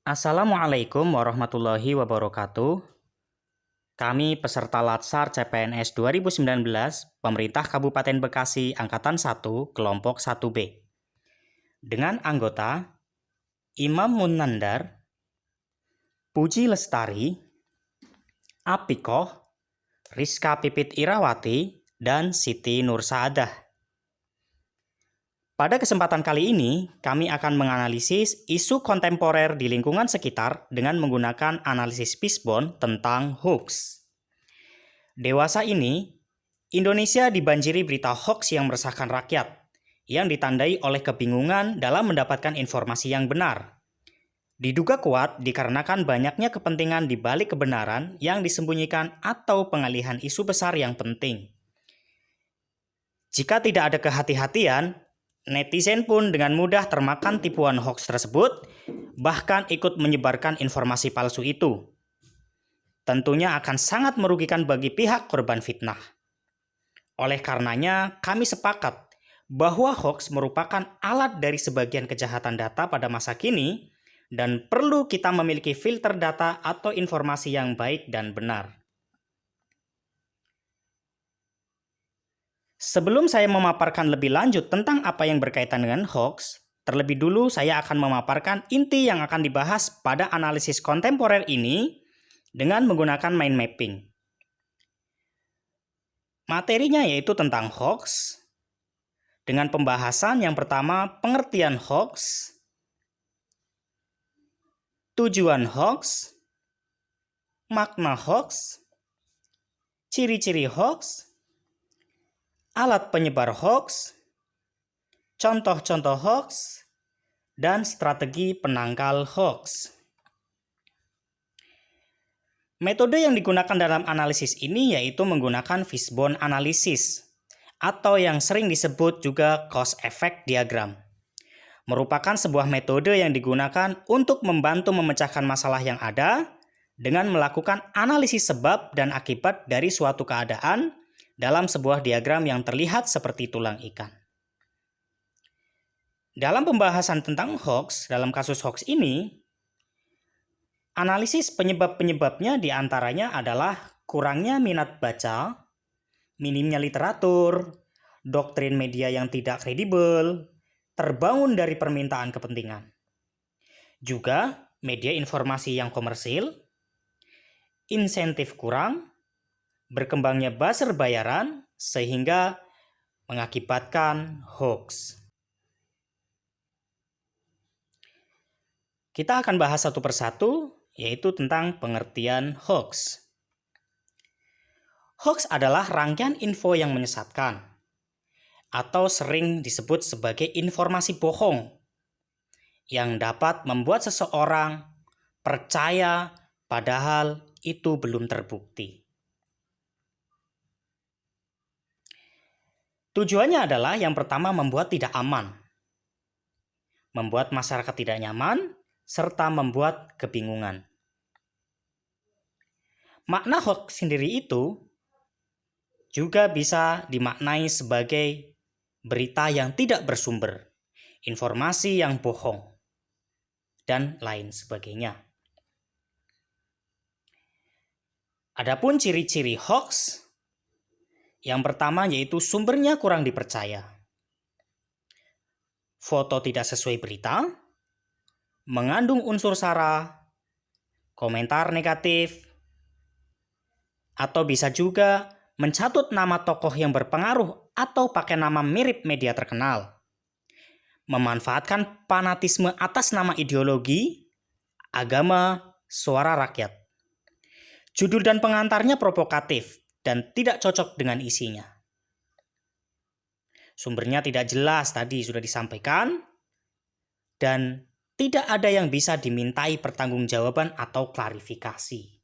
Assalamualaikum warahmatullahi wabarakatuh. Kami peserta Latsar CPNS 2019 Pemerintah Kabupaten Bekasi Angkatan 1 Kelompok 1B. Dengan anggota Imam Munandar, Puji Lestari, Apikoh, Rizka Pipit Irawati, dan Siti Nur Saadah. Pada kesempatan kali ini, kami akan menganalisis isu kontemporer di lingkungan sekitar dengan menggunakan analisis Fishbone tentang hoax. Dewasa ini, Indonesia dibanjiri berita hoax yang meresahkan rakyat, yang ditandai oleh kebingungan dalam mendapatkan informasi yang benar. Diduga kuat dikarenakan banyaknya kepentingan di balik kebenaran yang disembunyikan atau pengalihan isu besar yang penting. Jika tidak ada kehati-hatian, netizen pun dengan mudah termakan tipuan hoax tersebut, bahkan ikut menyebarkan informasi palsu itu. Tentunya akan sangat merugikan bagi pihak korban fitnah. Oleh karenanya, kami sepakat bahwa hoax merupakan alat dari sebagian kejahatan data pada masa kini dan perlu kita memiliki filter data atau informasi yang baik dan benar. Sebelum saya memaparkan lebih lanjut tentang apa yang berkaitan dengan hoax, terlebih dulu saya akan memaparkan inti yang akan dibahas pada analisis kontemporer ini dengan menggunakan mind mapping. Materinya yaitu tentang hoax, dengan pembahasan yang pertama pengertian hoax, tujuan hoax, makna hoax, ciri-ciri hoax, alat penyebar hoax, contoh-contoh hoax, dan strategi penangkal hoax. Metode yang digunakan dalam analisis ini yaitu menggunakan Fishbone analysis atau yang sering disebut juga cause effect diagram. Merupakan sebuah metode yang digunakan untuk membantu memecahkan masalah yang ada dengan melakukan analisis sebab dan akibat dari suatu keadaan dalam sebuah diagram yang terlihat seperti tulang ikan. Dalam pembahasan tentang hoax, dalam kasus hoax ini, analisis penyebab-penyebabnya diantaranya adalah kurangnya minat baca, minimnya literatur, doktrin media yang tidak kredibel, terbangun dari permintaan kepentingan. Juga media informasi yang komersil, insentif kurang, berkembangnya buzzer bayaran, sehingga mengakibatkan hoax. Kita akan bahas satu persatu, yaitu tentang pengertian hoax. Hoax adalah rangkaian info yang menyesatkan, atau sering disebut sebagai informasi bohong, yang dapat membuat seseorang percaya padahal itu belum terbukti. Tujuannya adalah yang pertama membuat tidak aman, membuat masyarakat tidak nyaman, serta membuat kebingungan. Makna hoax sendiri itu juga bisa dimaknai sebagai berita yang tidak bersumber, informasi yang bohong, dan lain sebagainya. Adapun ciri-ciri hoax, yang pertama yaitu sumbernya kurang dipercaya. Foto tidak sesuai berita, mengandung unsur sara, komentar negatif, atau bisa juga mencatut nama tokoh yang berpengaruh atau pakai nama mirip media terkenal. Memanfaatkan fanatisme atas nama ideologi, agama, suara rakyat. Judul dan pengantarnya provokatif dan tidak cocok dengan isinya. Sumbernya tidak jelas, tadi sudah disampaikan, dan tidak ada yang bisa dimintai pertanggungjawaban atau klarifikasi.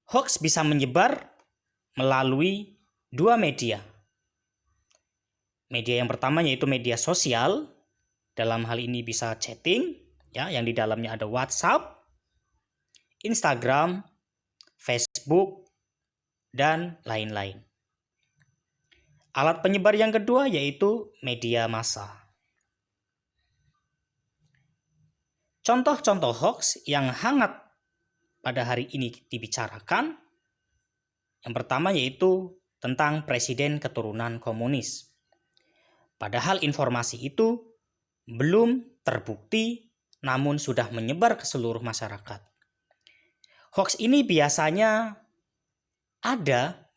Hoax bisa menyebar melalui dua media. Media yang pertama yaitu media sosial, dalam hal ini bisa chatting, ya, yang di dalamnya ada WhatsApp, Instagram, Facebook, dan lain-lain. Alat penyebar yang kedua yaitu media massa. Contoh-contoh hoax yang hangat pada hari ini dibicarakan, yang pertama yaitu tentang presiden keturunan komunis. Padahal informasi itu belum terbukti, namun sudah menyebar ke seluruh masyarakat. Hoax ini biasanya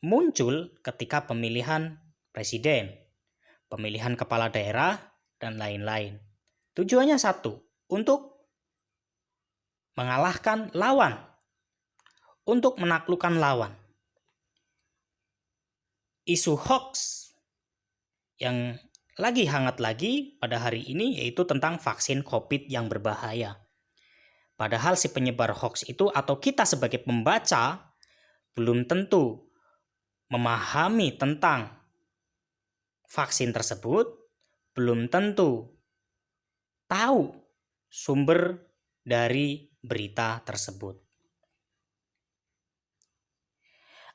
muncul ketika pemilihan presiden, pemilihan kepala daerah, dan lain-lain. Tujuannya satu, untuk mengalahkan lawan, untuk menaklukkan lawan. Isu hoax yang lagi hangat lagi pada hari ini yaitu tentang vaksin COVID yang berbahaya. Padahal si penyebar hoax itu atau kita sebagai pembaca belum tentu memahami tentang vaksin tersebut, belum tentu tahu sumber dari berita tersebut.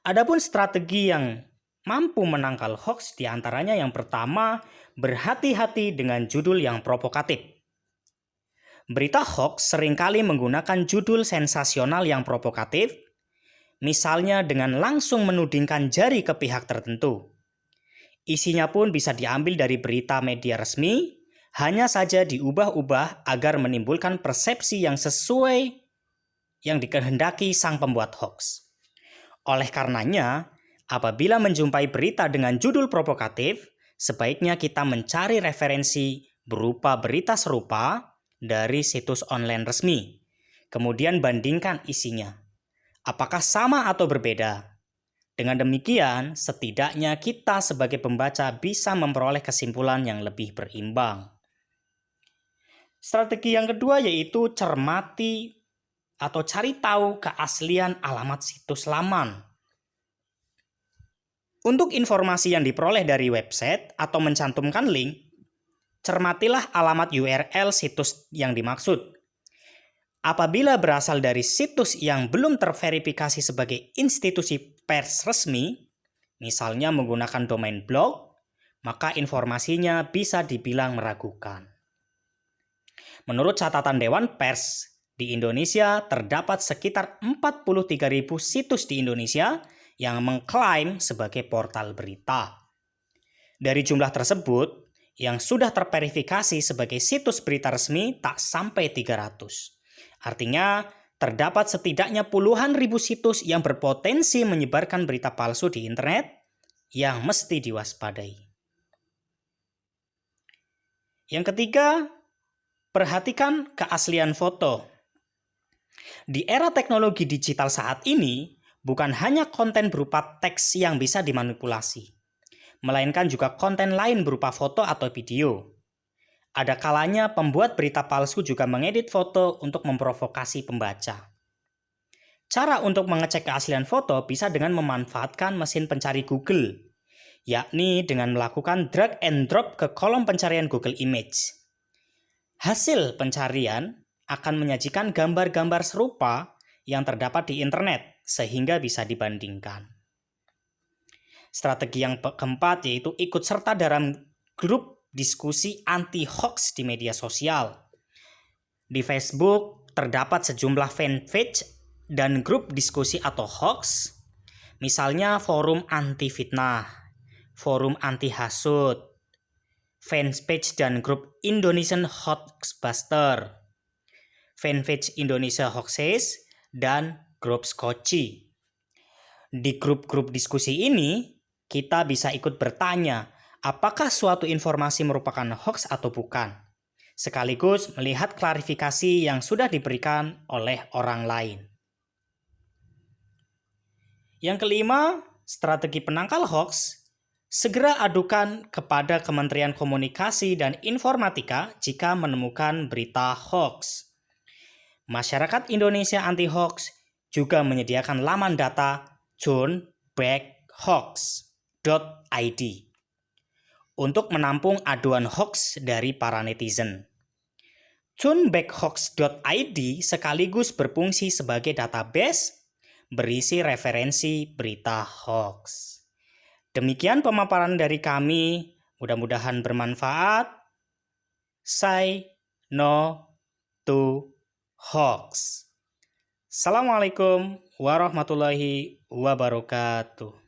Adapun strategi yang mampu menangkal hoax diantaranya yang pertama, berhati-hati dengan judul yang provokatif. Berita hoax seringkali menggunakan judul sensasional yang provokatif, misalnya dengan langsung menudingkan jari ke pihak tertentu. Isinya pun bisa diambil dari berita media resmi, hanya saja diubah-ubah agar menimbulkan persepsi yang sesuai yang dikehendaki sang pembuat hoax. Oleh karenanya, apabila menjumpai berita dengan judul provokatif, sebaiknya kita mencari referensi berupa berita serupa dari situs online resmi. Kemudian bandingkan isinya. Apakah sama atau berbeda? Dengan demikian, setidaknya kita sebagai pembaca bisa memperoleh kesimpulan yang lebih berimbang. Strategi yang kedua yaitu cermati atau cari tahu keaslian alamat situs laman. Untuk informasi yang diperoleh dari website atau mencantumkan link, cermatilah alamat URL situs yang dimaksud. Apabila berasal dari situs yang belum terverifikasi sebagai institusi pers resmi, misalnya menggunakan domain blog, maka informasinya bisa dibilang meragukan. Menurut catatan Dewan Pers, di Indonesia terdapat sekitar 43.000 situs di Indonesia yang mengklaim sebagai portal berita. Dari jumlah tersebut, yang sudah terverifikasi sebagai situs berita resmi tak sampai 300. Artinya, terdapat setidaknya puluhan ribu situs yang berpotensi menyebarkan berita palsu di internet yang mesti diwaspadai. Yang ketiga, perhatikan keaslian foto. Di era teknologi digital saat ini, bukan hanya konten berupa teks yang bisa dimanipulasi, melainkan juga konten lain berupa foto atau video. Ada kalanya pembuat berita palsu juga mengedit foto untuk memprovokasi pembaca. Cara untuk mengecek keaslian foto bisa dengan memanfaatkan mesin pencari Google, yakni dengan melakukan drag and drop ke kolom pencarian Google Image. Hasil pencarian akan menyajikan gambar-gambar serupa yang terdapat di internet sehingga bisa dibandingkan. Strategi yang keempat yaitu ikut serta dalam grup diskusi anti-hoax di media sosial. Di Facebook terdapat sejumlah fanpage dan grup diskusi atau hoax, misalnya forum anti-fitnah, forum anti-hasut, fanpage dan grup Indonesian Hoaxbuster, fanpage Indonesia Hoaxes, dan grup Skoci. Di grup-grup diskusi ini, kita bisa ikut bertanya apakah suatu informasi merupakan hoax atau bukan, sekaligus melihat klarifikasi yang sudah diberikan oleh orang lain. Yang kelima, strategi penangkal hoax, segera adukan kepada Kementerian Komunikasi dan Informatika jika menemukan berita hoax. Masyarakat Indonesia Anti-Hoax juga menyediakan laman data johnbackhoax.id untuk menampung aduan hoax dari para netizen. johnbackhoax.id sekaligus berfungsi sebagai database berisi referensi berita hoax. Demikian pemaparan dari kami, mudah-mudahan bermanfaat. Say no to hoax. Assalamualaikum warahmatullahi wabarakatuh.